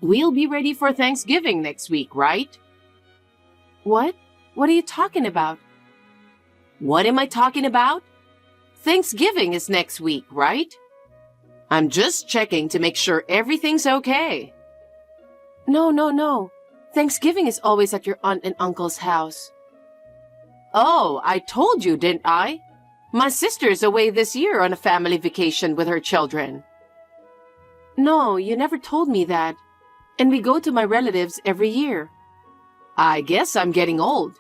We'll be ready for Thanksgiving next week, right? What? What are you talking about? What am I talking about? Thanksgiving is next week, right? I'm just checking to make sure everything's okay. No. Thanksgiving is always at your aunt and uncle's house. Oh, I told you, didn't I? My sister's away this year on a family vacation with her children. No, you never told me that. And we go to my relatives every year. I guess I'm getting old.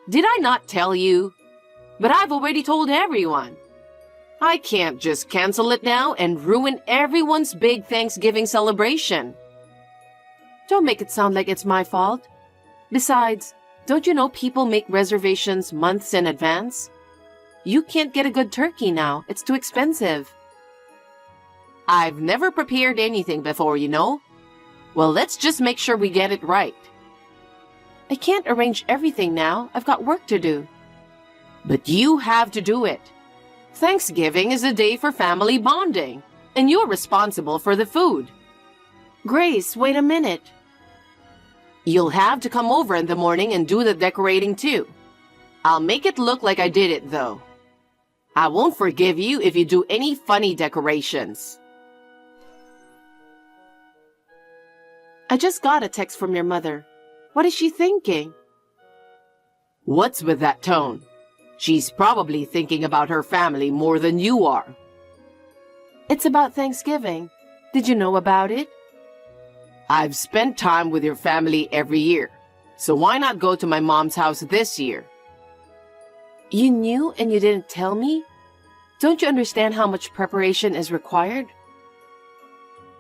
Did I not tell you? But I've already told everyone. I can't just cancel it now and ruin everyone's big Thanksgiving celebration. Don't make it sound like it's my fault. Besides, don't you know people make reservations months in advance? You can't get a good turkey now. It's too expensive. I've never prepared anything before, you know. Well, let's just make sure we get it right. I can't arrange everything now. I've got work to do. But you have to do it. Thanksgiving is a day for family bonding, and you're responsible for the food. Grace, wait a minute. You'll have to come over in the morning and do the decorating too. I'll make it look like I did it, though. I won't forgive you if you do any funny decorations. I just got a text from your mother. What is she thinking? What's with that tone? She's probably thinking about her family more than you are. It's about Thanksgiving. Did you know about it? I've spent time with your family every year, so why not go to my mom's house this year? You knew and you didn't tell me? Don't you understand how much preparation is required?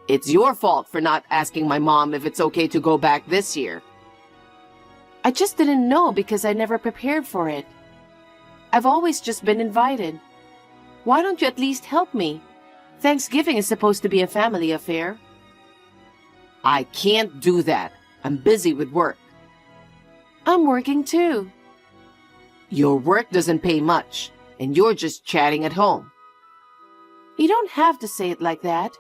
It's your fault for not asking my mom if it's okay to go back this year. I just didn't know because I never prepared for it. I've always just been invited. Why don't you at least help me? Thanksgiving is supposed to be a family affair. I can't do that. I'm busy with work. I'm working too. Your work doesn't pay much, and you're just chatting at home. You don't have to say it like that.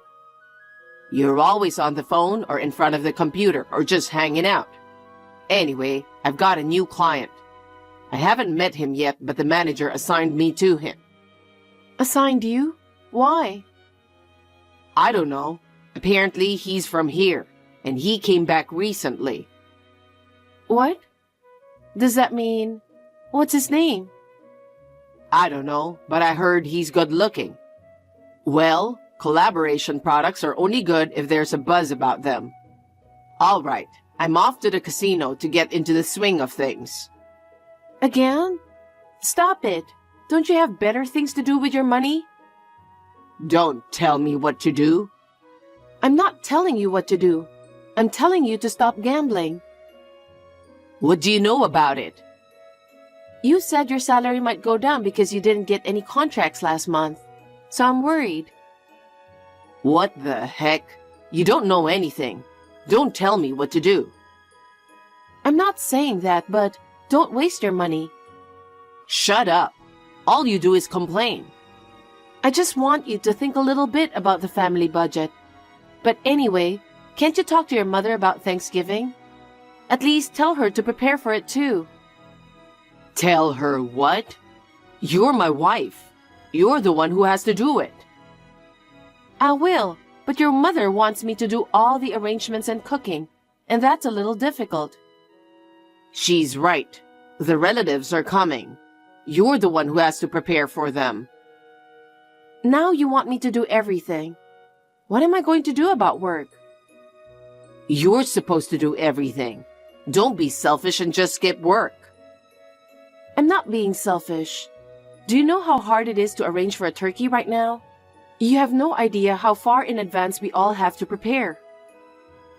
You're always on the phone or in front of the computer or just hanging out. Anyway, I've got a new client. I haven't met him yet, but the manager assigned me to him. Assigned you? Why? I don't know. Apparently, he's from here, and he came back recently. What? Does that mean... What's his name? I don't know, but I heard he's good looking. Well, collaboration products are only good if there's a buzz about them. All right, I'm off to the casino to get into the swing of things. Again? Stop it. Don't you have better things to do with your money? Don't tell me what to do. I'm not telling you what to do. I'm telling you to stop gambling. What do you know about it? You said your salary might go down because you didn't get any contracts last month. So I'm worried. What the heck? You don't know anything. Don't tell me what to do. I'm not saying that, but don't waste your money. Shut up. All you do is complain. I just want you to think a little bit about the family budget. But anyway, can't you talk to your mother about Thanksgiving? At least tell her to prepare for it too. Tell her what? You're my wife. You're the one who has to do it. I will, but your mother wants me to do all the arrangements and cooking, and that's a little difficult. She's right. The relatives are coming. You're the one who has to prepare for them. Now you want me to do everything. What am I going to do about work? You're supposed to do everything. Don't be selfish and just skip work. I'm not being selfish. Do you know how hard it is to arrange for a turkey right now? You have no idea how far in advance we all have to prepare.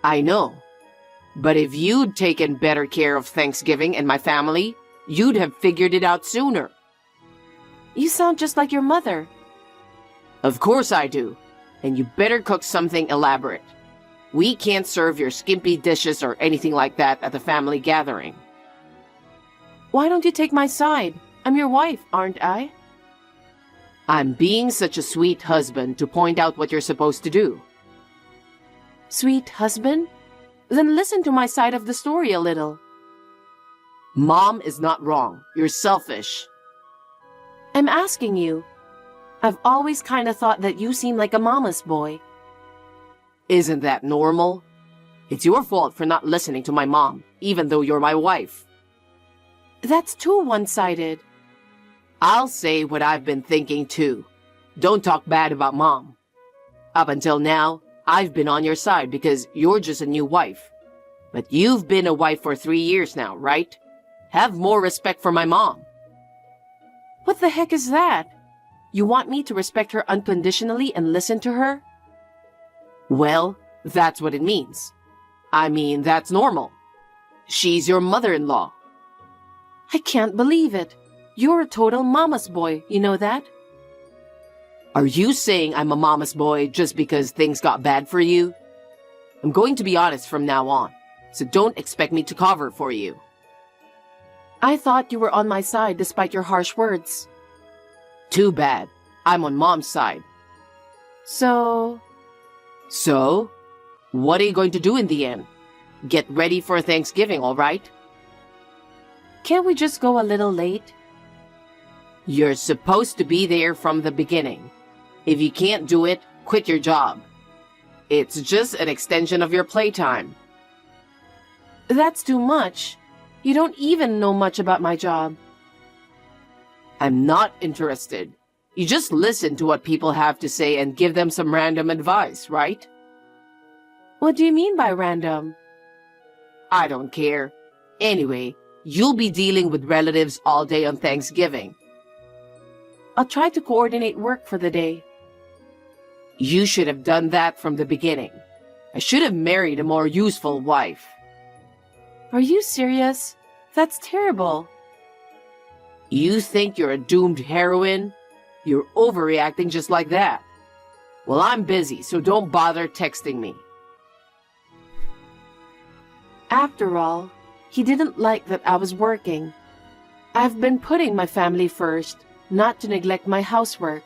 I know. But if you'd taken better care of Thanksgiving and my family, you'd have figured it out sooner. You sound just like your mother. Of course I do. And you better cook something elaborate. We can't serve your skimpy dishes or anything like that at the family gathering. Why don't you take my side? I'm your wife, aren't I? I'm being such a sweet husband to point out what you're supposed to do. Sweet husband? Then listen to my side of the story a little. Mom is not wrong. You're selfish. I'm asking you. I've always kind of thought that you seem like a mama's boy. Isn't that normal? It's your fault for not listening to my mom, even though you're my wife. That's too one-sided. I'll say what I've been thinking too. Don't talk bad about Mom. Up until now, I've been on your side because you're just a new wife. But you've been a wife for 3 years now, right? Have more respect for my mom. What the heck is that? You want me to respect her unconditionally and listen to her? Well, that's what it means. I mean, that's normal. She's your mother-in-law. I can't believe it. You're a total mama's boy, you know that? Are you saying I'm a mama's boy just because things got bad for you? I'm going to be honest from now on, so don't expect me to cover for you. I thought you were on my side despite your harsh words. Too bad. I'm on Mom's side. So, what are you going to do in the end? Get ready for Thanksgiving, all right? can't we just go a little late? You're supposed to be there from the beginning. If you can't do it, quit your job. It's just an extension of your playtime. That's too much. You don't even know much about my job. I'm not interested. You just listen to what people have to say and give them some random advice, right? What do you mean by random? I don't care. Anyway, you'll be dealing with relatives all day on Thanksgiving. I'll try to coordinate work for the day. You should have done that from the beginning. I should have married a more useful wife. Are you serious? That's terrible. You think you're a doomed heroine? You're overreacting just like that. Well, I'm busy, so don't bother texting me. After all, he didn't like that I was working. I've been putting my family first, not to neglect my housework.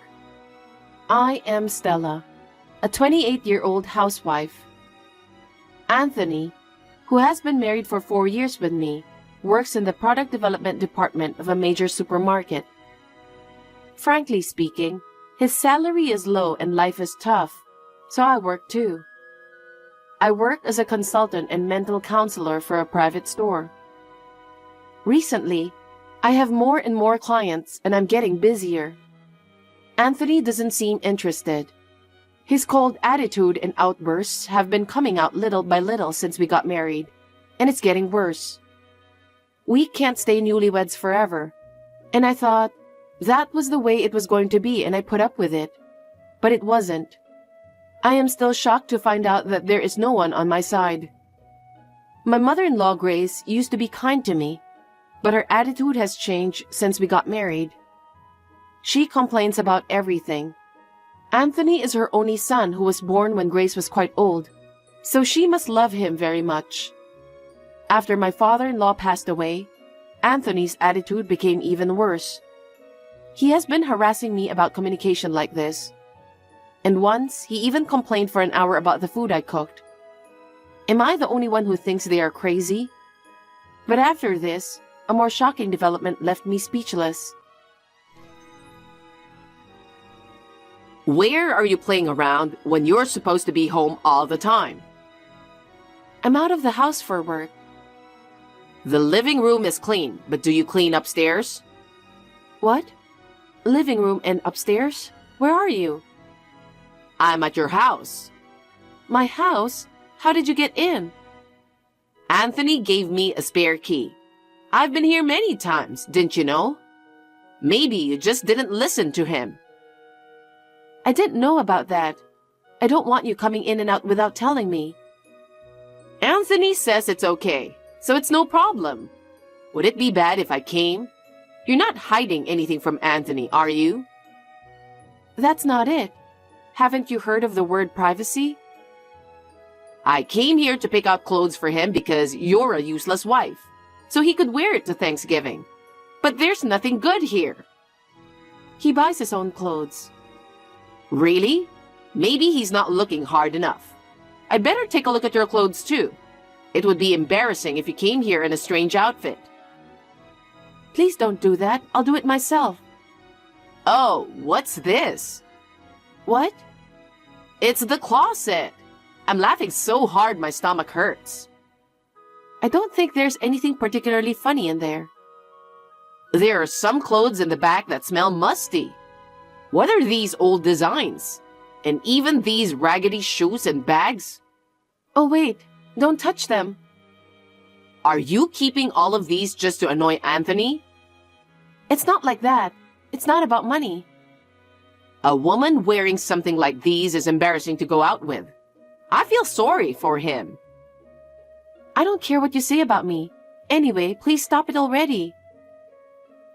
I am Stella, a 28-year-old housewife. Anthony, who has been married for 4 years with me, works in the product development department of a major supermarket. Frankly speaking, his salary is low and life is tough, so I work too. I work as a consultant and mental counselor for a private store. Recently, I have more and more clients and I'm getting busier. Anthony doesn't seem interested. His cold attitude and outbursts have been coming out little by little since we got married, and it's getting worse. We can't stay newlyweds forever, and I thought that was the way it was going to be and I put up with it. But it wasn't. I am still shocked to find out that there is no one on my side. My mother-in-law, Grace, used to be kind to me, but her attitude has changed since we got married. She complains about everything. Anthony is her only son who was born when Grace was quite old, so she must love him very much. After my father-in-law passed away, Anthony's attitude became even worse. He has been harassing me about communication like this. And once, he even complained for an hour about the food I cooked. Am I the only one who thinks they are crazy? But after this, a more shocking development left me speechless. Where are you playing around when you're supposed to be home all the time? I'm out of the house for work. The living room is clean, but do you clean upstairs? What? Living room and upstairs? Where are you? I'm at your house. My house? How did you get in? Anthony gave me a spare key. I've been here many times, didn't you know? Maybe you just didn't listen to him. I didn't know about that. I don't want you coming in and out without telling me. Anthony says it's okay, so it's no problem. Would it be bad if I came? You're not hiding anything from Anthony, are you? That's not it. Haven't you heard of the word privacy? I came here to pick out clothes for him because you're a useless wife, so he could wear it to Thanksgiving. But there's nothing good here. He buys his own clothes. Really? Maybe he's not looking hard enough. I'd better take a look at your clothes too. It would be embarrassing if you came here in a strange outfit. Please don't do that. I'll do it myself. Oh, what's this? What? It's the closet. I'm laughing so hard my stomach hurts. I don't think there's anything particularly funny in there. There are some clothes in the back that smell musty. What are these old designs? And even these raggedy shoes and bags? Oh, wait. Don't touch them. Are you keeping all of these just to annoy Anthony? It's not like that. It's not about money. A woman wearing something like these is embarrassing to go out with. I feel sorry for him. I don't care what you say about me. Anyway, please stop it already.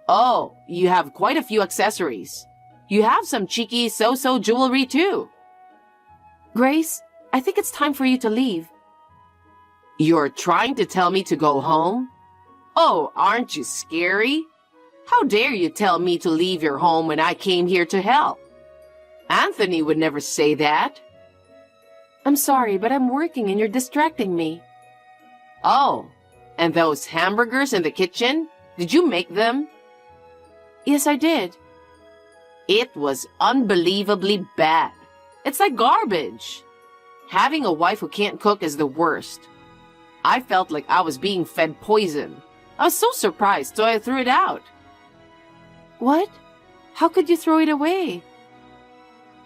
Oh, you have quite a few accessories. You have some cheeky so-so jewelry too. Grace, I think it's time for you to leave. You're trying to tell me to go home? Oh, aren't you scary? How dare you tell me to leave your home when I came here to help? Anthony would never say that. I'm sorry, but I'm working and you're distracting me. Oh, and those hamburgers in the kitchen? Did you make them? Yes, I did. It was unbelievably bad. It's like garbage. Having a wife who can't cook is the worst. I felt like I was being fed poison. I was so surprised, so I threw it out. What? How could you throw it away?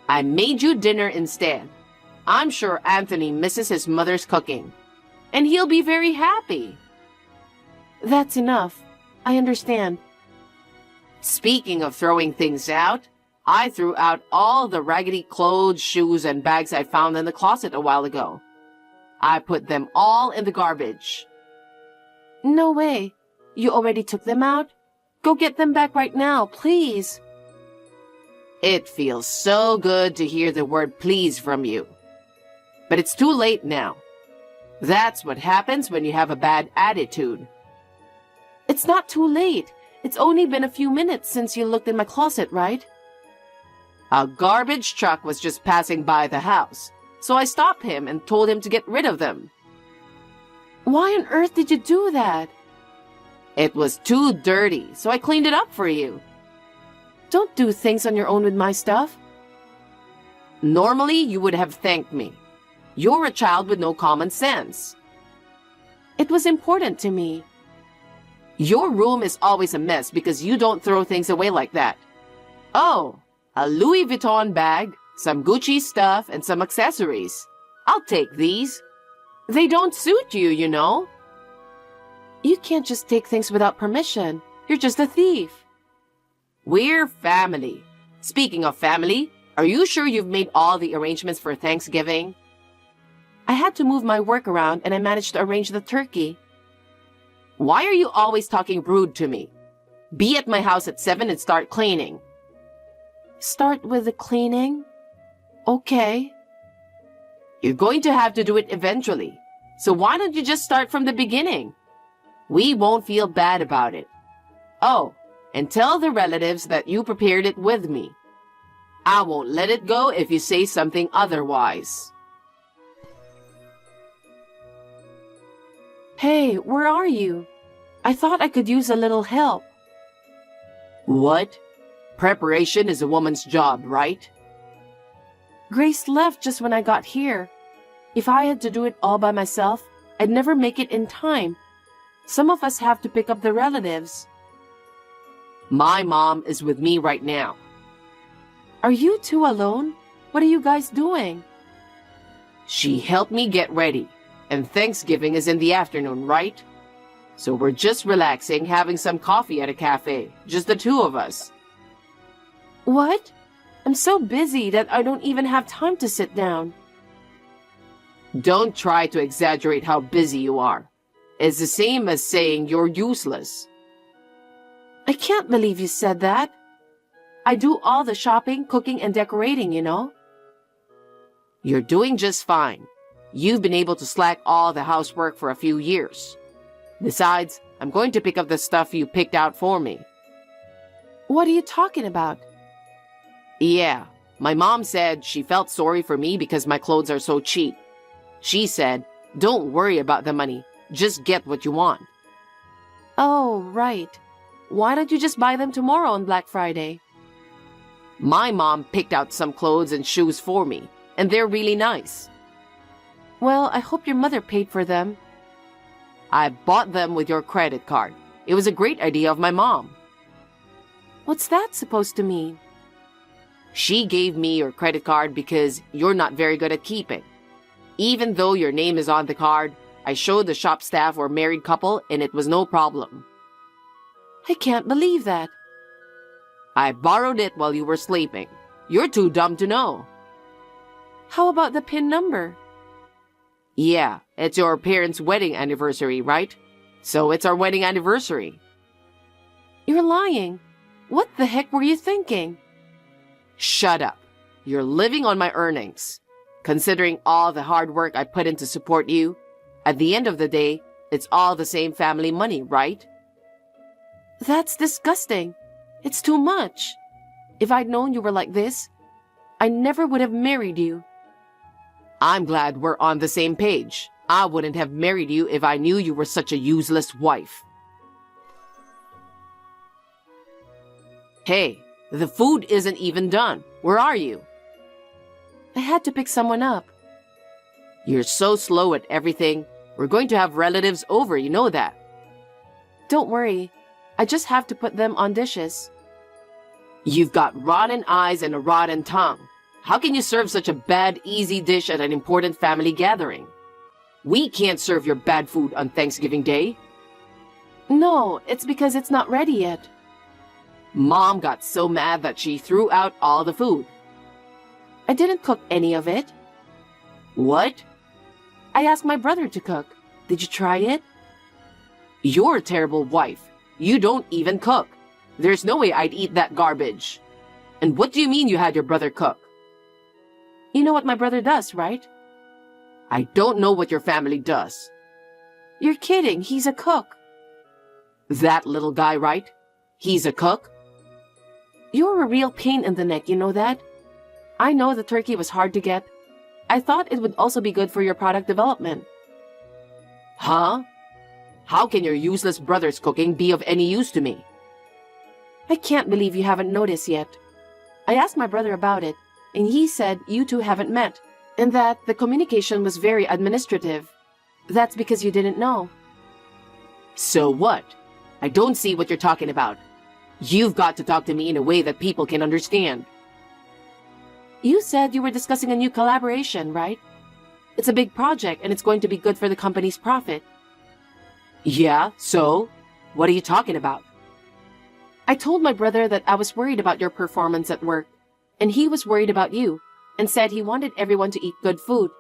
I made you dinner instead. I'm sure Anthony misses his mother's cooking. And he'll be very happy. That's enough. I understand. Speaking of throwing things out, I threw out all the raggedy clothes, shoes, and bags I found in the closet a while ago. I put them all in the garbage. No way. You already took them out? Go get them back right now, please. It feels so good to hear the word please from you. But it's too late now. That's what happens when you have a bad attitude. It's not too late. It's only been a few minutes since you looked in my closet, right? A garbage truck was just passing by the house, so I stopped him and told him to get rid of them. Why on earth did you do that? It was too dirty, so I cleaned it up for you. Don't do things on your own with my stuff. Normally, you would have thanked me. You're a child with no common sense. It was important to me. Your room is always a mess because you don't throw things away like that. Oh, a Louis Vuitton bag, some Gucci stuff, and some accessories. I'll take these. They don't suit you, you know. You can't just take things without permission. You're just a thief. We're family. Speaking of family, are you sure you've made all the arrangements for Thanksgiving? I had to move my work around and I managed to arrange the turkey. Why are you always talking rude to me? Be at my house at 7 and start cleaning. Start with the cleaning? Okay. You're going to have to do it eventually. So why don't you just start from the beginning? We won't feel bad about it. Oh, and tell the relatives that you prepared it with me. I won't let it go if you say something otherwise. Hey, where are you? I thought I could use a little help. What? Preparation is a woman's job, right? Grace left just when I got here. If I had to do it all by myself, I'd never make it in time. Some of us have to pick up the relatives. My mom is with me right now. Are you two alone? What are you guys doing? She helped me get ready. And Thanksgiving is in the afternoon, right? So we're just relaxing, having some coffee at a cafe. Just the two of us. What? I'm so busy that I don't even have time to sit down. Don't try to exaggerate how busy you are. It's the same as saying you're useless. I can't believe you said that. I do all the shopping, cooking, and decorating, you know. You're doing just fine. You've been able to slack all the housework for a few years. Besides, I'm going to pick up the stuff you picked out for me. What are you talking about? Yeah, my mom said she felt sorry for me because my clothes are so cheap. She said, Don't worry about the money. Just get what you want. Oh, right. Why don't you just buy them tomorrow on Black Friday? My mom picked out some clothes and shoes for me, and they're really nice. Well, I hope your mother paid for them. I bought them with your credit card. It was a great idea of my mom. What's that supposed to mean? She gave me your credit card because you're not very good at keeping. Even though your name is on the card, I showed the shop staff we're a married couple and it was no problem. I can't believe that. I borrowed it while you were sleeping. You're too dumb to know. How about the PIN number? Yeah, it's your parents' wedding anniversary, right? So it's our wedding anniversary. You're lying. What the heck were you thinking? Shut up. You're living on my earnings. Considering all the hard work I put in to support you, at the end of the day, it's all the same family money, right? That's disgusting. It's too much. If I'd known you were like this, I never would have married you. I'm glad we're on the same page. I wouldn't have married you if I knew you were such a useless wife. Hey, the food isn't even done. Where are you? I had to pick someone up. You're so slow at everything. We're going to have relatives over, you know that. Don't worry. I just have to put them on dishes. You've got rotten eyes and a rotten tongue. How can you serve such a bad, easy dish at an important family gathering? We can't serve your bad food on Thanksgiving Day. No, it's because it's not ready yet. Mom got so mad that she threw out all the food. I didn't cook any of it. What? I asked my brother to cook. Did you try it? You're a terrible wife. You don't even cook. There's no way I'd eat that garbage. And what do you mean you had your brother cook? You know what my brother does, right? I don't know what your family does. You're kidding. He's a cook. That little guy, right? He's a cook? You're a real pain in the neck, you know that? I know the turkey was hard to get. I thought it would also be good for your product development. Huh? How can your useless brother's cooking be of any use to me? I can't believe you haven't noticed yet. I asked my brother about it, and he said you two haven't met, and that the communication was very administrative. That's because you didn't know. So what? I don't see what you're talking about. You've got to talk to me in a way that people can understand. You said you were discussing a new collaboration, right? It's a big project and it's going to be good for the company's profit. Yeah, so? What are you talking about? I told my brother that I was worried about your performance at work, and he was worried about you, and said he wanted everyone to eat good food.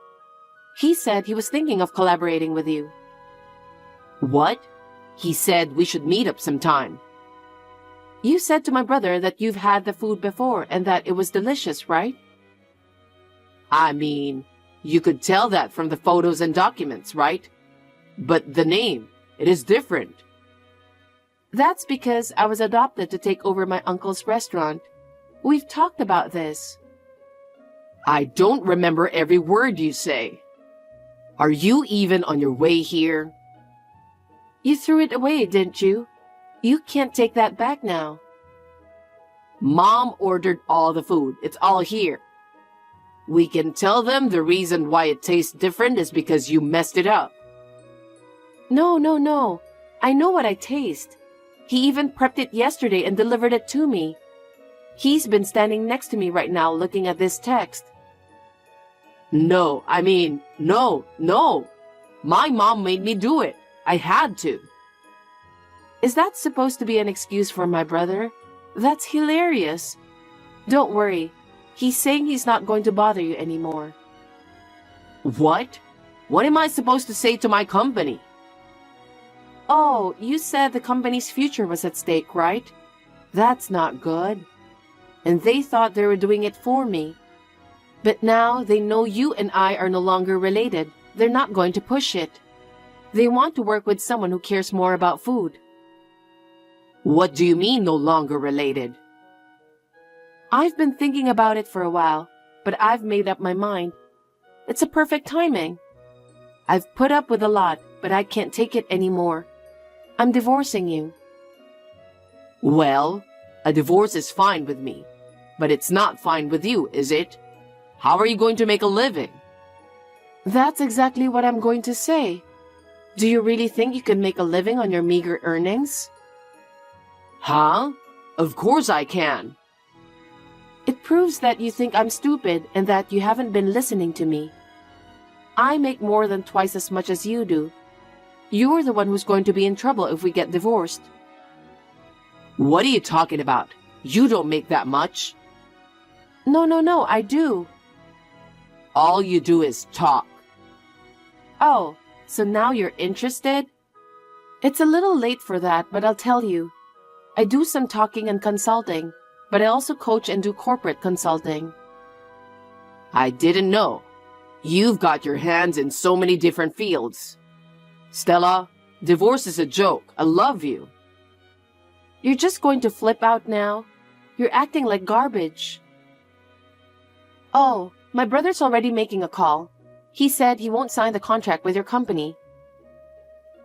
He said he was thinking of collaborating with you. What? He said we should meet up sometime. You said to my brother that you've had the food before and that it was delicious, right? I mean, you could tell that from the photos and documents, right? But the name, it is different. That's because I was adopted to take over my uncle's restaurant. We've talked about this. I don't remember every word you say. Are you even on your way here? You threw it away, didn't you? You can't take that back now. Mom ordered all the food. It's all here. We can tell them the reason why it tastes different is because you messed it up. No. I know what I taste. He even prepped it yesterday and delivered it to me. He's been standing next to me right now looking at this text. No. My mom made me do it. I had to. Is that supposed to be an excuse for my brother? That's hilarious. Don't worry. He's saying he's not going to bother you anymore. What? What am I supposed to say to my company? Oh, you said the company's future was at stake, right? That's not good. And they thought they were doing it for me. But now they know you and I are no longer related. They're not going to push it. They want to work with someone who cares more about food. What do you mean no longer related? I've been thinking about it for a while, but I've made up my mind. It's a perfect timing. I've put up with a lot, but I can't take it anymore. I'm divorcing you. Well, a divorce is fine with me, but it's not fine with you, is it? How are you going to make a living? That's exactly what I'm going to say. Do you really think you can make a living on your meager earnings? Huh? Of course I can. It proves that you think I'm stupid and that you haven't been listening to me. I make more than twice as much as you do. You're the one who's going to be in trouble if we get divorced. What are you talking about? You don't make that much. No, I do. All you do is talk. Oh, so now you're interested? It's a little late for that, but I'll tell you. I do some talking and consulting, but I also coach and do corporate consulting. I didn't know. You've got your hands in so many different fields. Stella, divorce is a joke. I love you. You're just going to flip out now? You're acting like garbage. Oh, my brother's already making a call. He said he won't sign the contract with your company.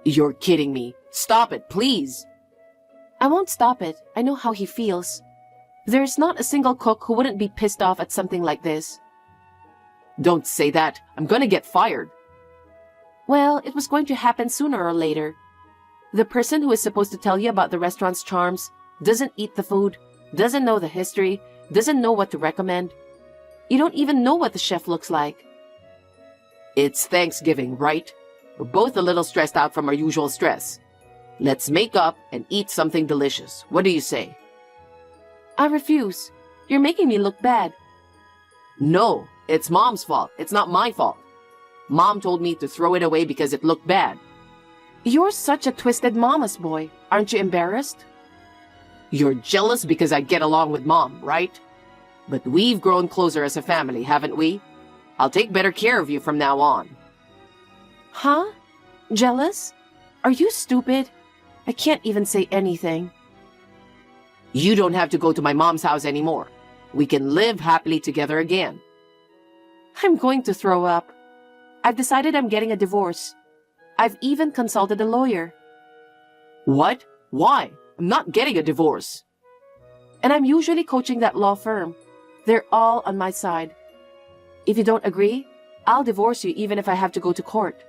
You're kidding me. Stop it, please. I won't stop it. I know how he feels. There's not a single cook who wouldn't be pissed off at something like this. Don't say that. I'm gonna get fired. Well, it was going to happen sooner or later. The person who is supposed to tell you about the restaurant's charms doesn't eat the food, doesn't know the history, doesn't know what to recommend. You don't even know what the chef looks like. It's Thanksgiving, right? We're both a little stressed out from our usual stress. Let's make up and eat something delicious. What do you say? I refuse. You're making me look bad. No, it's Mom's fault. It's not my fault. Mom told me to throw it away because it looked bad. You're such a twisted mama's boy. Aren't you embarrassed? You're jealous because I get along with Mom, right? But we've grown closer as a family, haven't we? I'll take better care of you from now on. Huh? Jealous? Are you stupid? I can't even say anything. You don't have to go to my mom's house anymore. We can live happily together again. I'm going to throw up. I've decided I'm getting a divorce. I've even consulted a lawyer. What? Why? I'm not getting a divorce. And I'm usually coaching that law firm. They're all on my side. If you don't agree, I'll divorce you even if I have to go to court.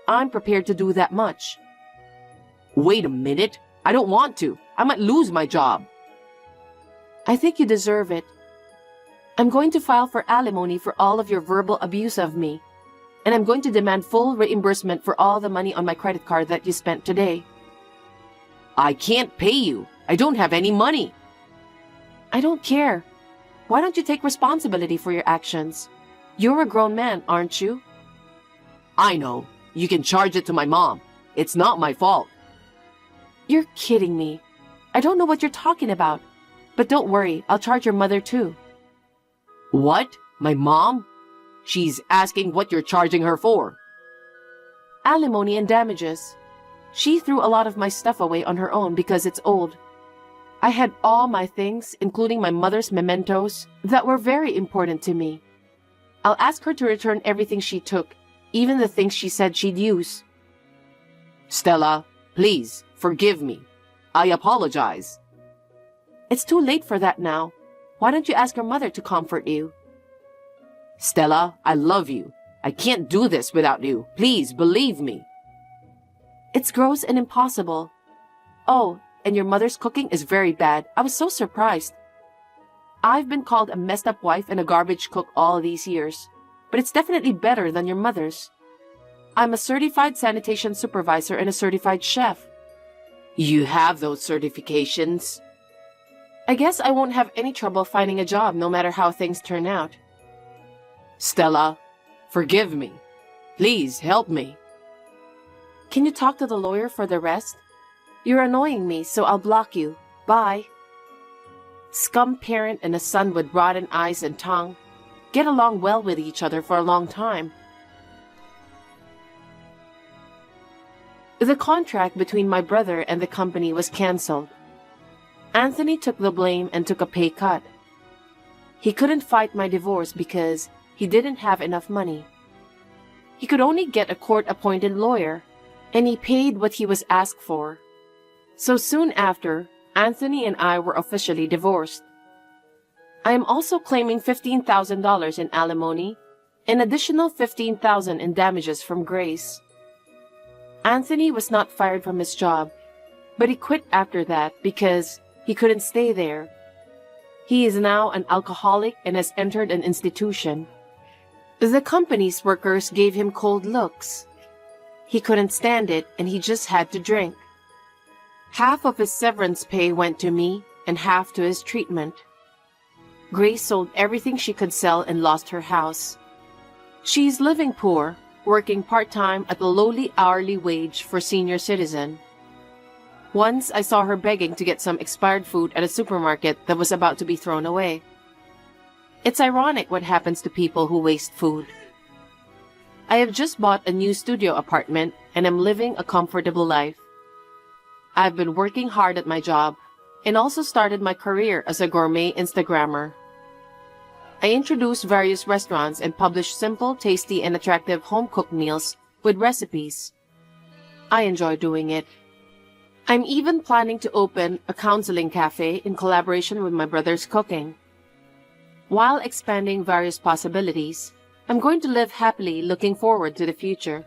I'm prepared to do that much. Wait a minute. I don't want to. I might lose my job. I think you deserve it. I'm going to file for alimony for all of your verbal abuse of me. And I'm going to demand full reimbursement for all the money on my credit card that you spent today. I can't pay you. I don't have any money. I don't care. Why don't you take responsibility for your actions? You're a grown man, aren't you? I know. You can charge it to my mom. It's not my fault. You're kidding me. I don't know what you're talking about. But don't worry, I'll charge your mother too. What? My mom? She's asking what you're charging her for. Alimony and damages. She threw a lot of my stuff away on her own because it's old. I had all my things, including my mother's mementos, that were very important to me. I'll ask her to return everything she took, even the things she said she'd use. Stella, please, forgive me. I apologize. It's too late for that now. Why don't you ask your mother to comfort you? Stella, I love you. I can't do this without you. Please, believe me. It's gross and impossible. Oh, and your mother's cooking is very bad. I was so surprised. I've been called a messed up wife and a garbage cook all these years, but it's definitely better than your mother's. I'm a certified sanitation supervisor and a certified chef. You have those certifications? I guess I won't have any trouble finding a job no matter how things turn out. Stella, forgive me. Please help me. Can you talk to the lawyer for the rest? You're annoying me, so I'll block you. Bye. Scum parent and a son with rotten eyes and tongue. Get along well with each other for a long time. The contract between my brother and the company was canceled. Anthony took the blame and took a pay cut. He couldn't fight my divorce because he didn't have enough money. He could only get a court-appointed lawyer, and he paid what he was asked for. So soon after, Anthony and I were officially divorced. I am also claiming $15,000 in alimony, an additional $15,000 in damages from Grace. Anthony was not fired from his job, but he quit after that because he couldn't stay there. He is now an alcoholic and has entered an institution. The company's workers gave him cold looks. He couldn't stand it and he just had to drink. Half of his severance pay went to me and half to his treatment. Grace sold everything she could sell and lost her house. She's living poor, working part-time at a lowly hourly wage for senior citizen. Once I saw her begging to get some expired food at a supermarket that was about to be thrown away. It's ironic what happens to people who waste food. I have just bought a new studio apartment and am living a comfortable life. I've been working hard at my job and also started my career as a gourmet Instagrammer. I introduce various restaurants and publish simple, tasty, and attractive home-cooked meals with recipes. I enjoy doing it. I'm even planning to open a counseling cafe in collaboration with my brother's cooking. While expanding various possibilities, I'm going to live happily looking forward to the future.